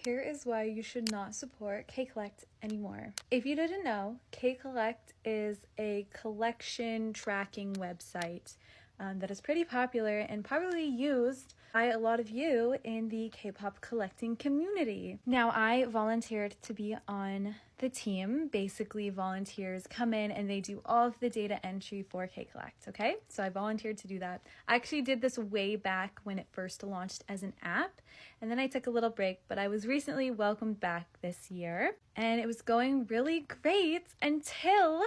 Here is why you should not support K-Collect anymore. If you didn't know, K-Collect is a collection tracking website that is pretty popular and probably used by a lot of you in the K-pop collecting community. Now, I volunteered to be on the team. Basically, volunteers come in and they do all of the data entry for K-Collect, okay? So I volunteered to do that. I actually did this way back when it first launched as an app, and then I took a little break, but I was recently welcomed back this year, and it was going really great until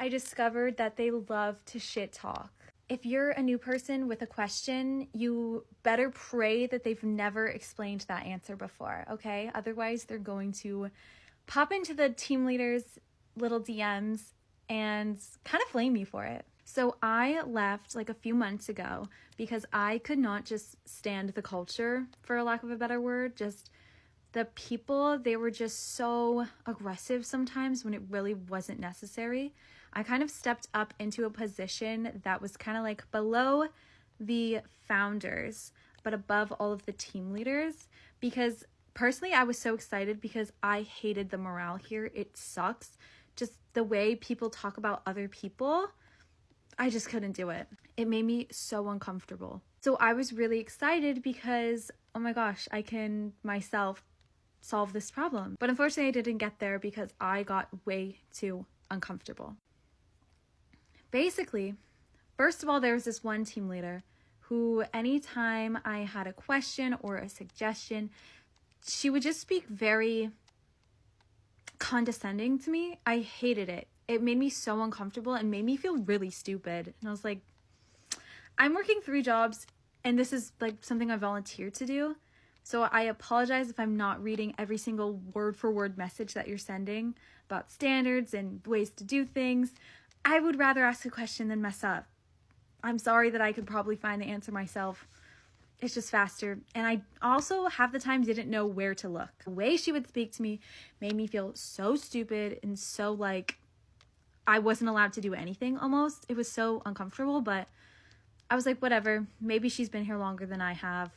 I discovered that they love to shit talk. If you're a new person with a question, you better pray that they've never explained that answer before, okay? Otherwise, they're going to pop into the team leader's little DMs and kind of flame you for it. So I left like a few months ago because I could not just stand the culture, for a lack of a better word. Just the people, they were just so aggressive sometimes when it really wasn't necessary. I kind of stepped up into a position that was kind of like below the founders, but above all of the team leaders, because personally I was so excited because I hated the morale here. It sucks. Just the way people talk about other people, I just couldn't do it. It made me so uncomfortable. So I was really excited because, oh my gosh, I can myself solve this problem. But unfortunately I didn't get there because I got way too uncomfortable. Basically, first of all, there was this one team leader who anytime I had a question or a suggestion, she would just speak very condescending to me. I hated it. It made me so uncomfortable and made me feel really stupid. And I was like, I'm working 3 jobs and this is like something I volunteered to do. So I apologize if I'm not reading every single word for word message that you're sending about standards and ways to do things. I would rather ask a question than mess up. I'm sorry that I could probably find the answer myself. It's just faster. And I also half the time didn't know where to look. The way she would speak to me made me feel so stupid and so like I wasn't allowed to do anything almost. It was so uncomfortable, but I was like, whatever. Maybe she's been here longer than I have.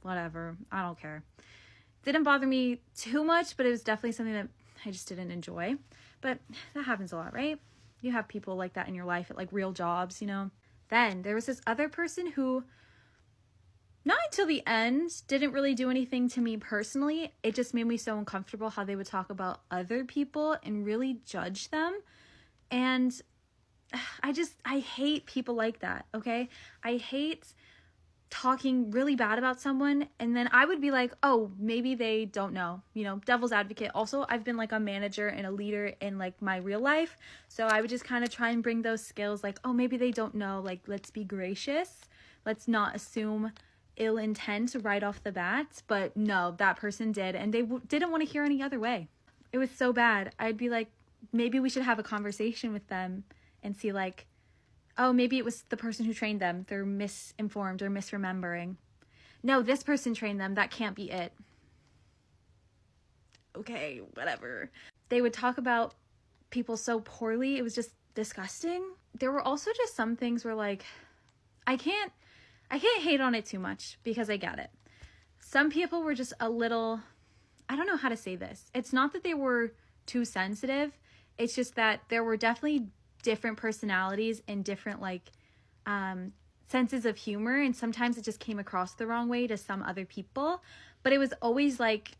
Whatever. I don't care. Didn't bother me too much, but it was definitely something that I just didn't enjoy. But that happens a lot, right? You have people like that in your life at like real jobs, you know? Then there was this other person who, not until the end, didn't really do anything to me personally. It just made me so uncomfortable how they would talk about other people and really judge them. And I hate people like that, okay? I hate talking really bad about someone and then I would be like, oh, maybe they don't know, you know, devil's advocate. Also, I've been like a manager and a leader in like my real life, so I would just kind of try and bring those skills like, oh, maybe they don't know, like let's be gracious, let's not assume ill intent right off the bat. But no, that person did, and they didn't want to hear any other way. It was so bad. I'd be like, maybe we should have a conversation with them and see like, oh, maybe it was the person who trained them. They're misinformed or misremembering. No, this person trained them. That can't be it. Okay, whatever. They would talk about people so poorly. It was just disgusting. There were also just some things where like, I can't hate on it too much because I get it. Some people were just a little, I don't know how to say this. It's not that they were too sensitive. It's just that there were definitely different personalities and different like senses of humor, and sometimes it just came across the wrong way to some other people. But it was always like,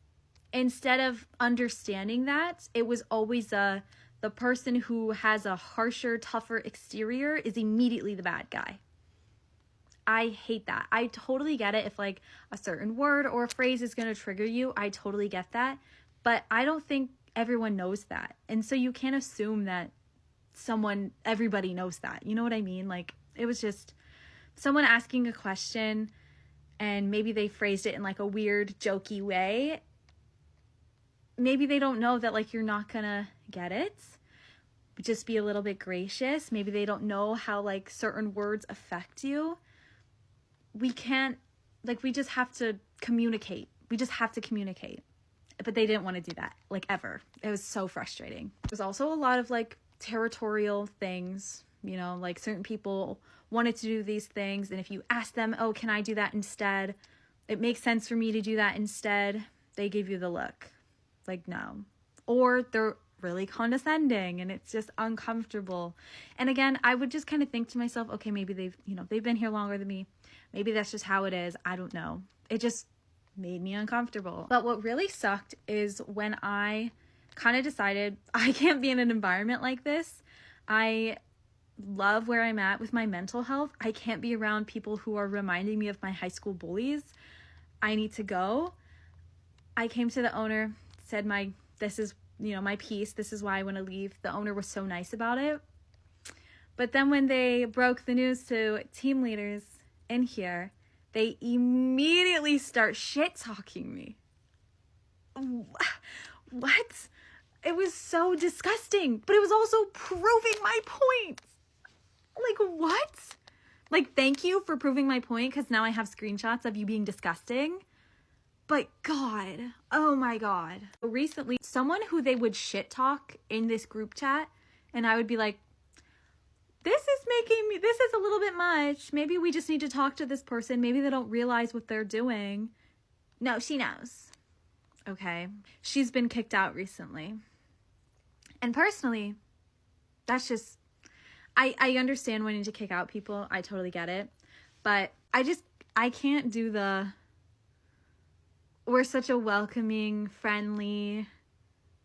instead of understanding that, it was always the person who has a harsher, tougher exterior is immediately the bad guy. I hate that. I totally get it if like a certain word or a phrase is going to trigger you. I totally get that, but I don't think everyone knows that, and so you can't assume that everybody knows that. You know what I mean? Like, it was just someone asking a question and maybe they phrased it in like a weird, jokey way. Maybe they don't know that like you're not gonna get it. Just be a little bit gracious. Maybe they don't know how like certain words affect you. We just have to communicate. We just have to communicate. But they didn't want to do that, like, ever. It was so frustrating. There's also a lot of like territorial things, you know, like certain people wanted to do these things, and if you ask them, oh, can I do that instead, it makes sense for me to do that instead, they give you the look. Like, no. Or they're really condescending and it's just uncomfortable. And again, I would just kind of think to myself, okay, maybe they've been here longer than me. Maybe that's just how it is. I don't know. It just made me uncomfortable. But what really sucked is when I kind of decided I can't be in an environment like this. I love where I'm at with my mental health. I can't be around people who are reminding me of my high school bullies. I need to go. I came to the owner, said this is my piece. This is why I want to leave. The owner was so nice about it. But then when they broke the news to team leaders in here, they immediately start shit-talking me. What? It was so disgusting, but it was also proving my point. Like, what? Like, thank you for proving my point, because now I have screenshots of you being disgusting. But God, oh my God. Recently, someone who they would shit talk in this group chat, and I would be like, this is a little bit much. Maybe we just need to talk to this person. Maybe they don't realize what they're doing. No, she knows. Okay. She's been kicked out recently. And personally, that's just, I understand wanting to kick out people. I totally get it. But I can't do we're such a welcoming, friendly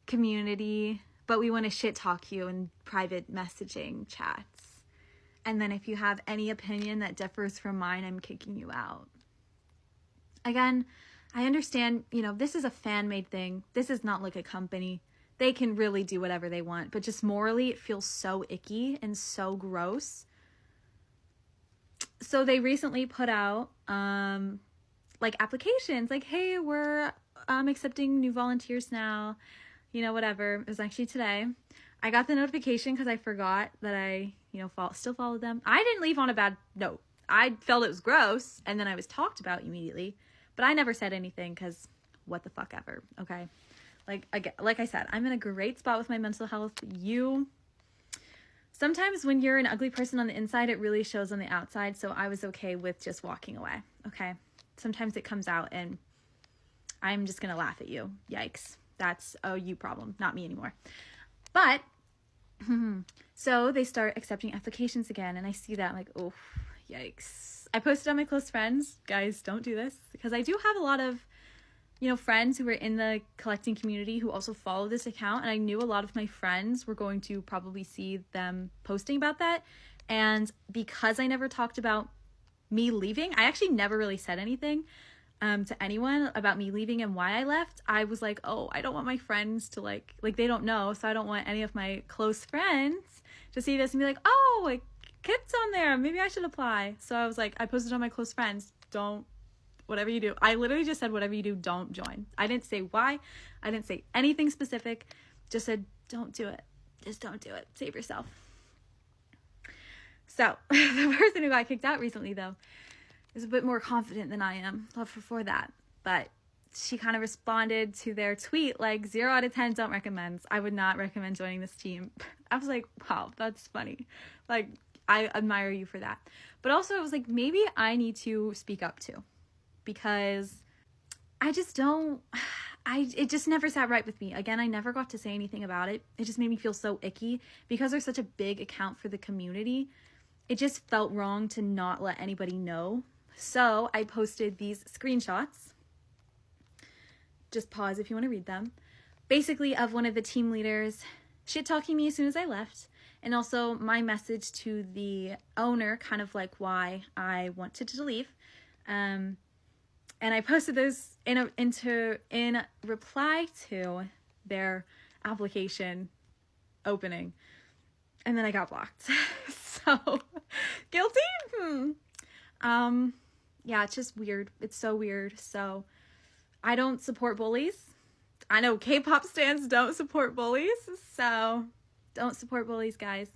community, but we want to shit talk you in private messaging chats. And then if you have any opinion that differs from mine, I'm kicking you out. Again, I understand, this is a fan-made thing. This is not like a company. They can really do whatever they want, but just morally, it feels so icky and so gross. So they recently put out, applications, like, hey, we're accepting new volunteers now, whatever. It was actually today. I got the notification because I forgot that I, still followed them. I didn't leave on a bad note. I felt it was gross, and then I was talked about immediately, but I never said anything because what the fuck ever, okay? Like I said, I'm in a great spot with my mental health. Sometimes when you're an ugly person on the inside, it really shows on the outside, so I was okay with just walking away, okay? Sometimes it comes out, and I'm just gonna laugh at you. Yikes. That's a you problem, not me anymore. But, so they start accepting applications again, and I see that, I'm like, oh, yikes. I posted on my close friends, guys, don't do this, because I do have a lot of, friends who were in the collecting community who also follow this account, and I knew a lot of my friends were going to probably see them posting about that, and because I never talked about me leaving, I actually never really said anything to anyone about me leaving and why I left. I was like, oh, I don't want my friends to like they don't know, so I don't want any of my close friends to see this and be like, oh, like Kit's on there, maybe I should apply. So I was like, I posted on my close friends, don't, whatever you do. I literally just said, whatever you do, don't join. I didn't say why. I didn't say anything specific. Just said, don't do it. Just don't do it. Save yourself. So the person who got kicked out recently, though, is a bit more confident than I am. Love her for that. But she kind of responded to their tweet like 0 out of 10 don't recommend. I would not recommend joining this team. I was like, wow, that's funny. Like, I admire you for that. But also I was like, maybe I need to speak up too. Because I just don't, it just never sat right with me. Again, I never got to say anything about it. It just made me feel so icky. Because there's such a big account for the community, it just felt wrong to not let anybody know. So I posted these screenshots. Just pause if you want to read them. Basically of one of the team leaders shit-talking me as soon as I left. And also my message to the owner, kind of like why I wanted to leave. And I posted those in reply to their application opening. And then I got blocked. So, guilty? Yeah, it's just weird. It's so weird. So, I don't support bullies. I know K-pop stans don't support bullies. So, don't support bullies, guys.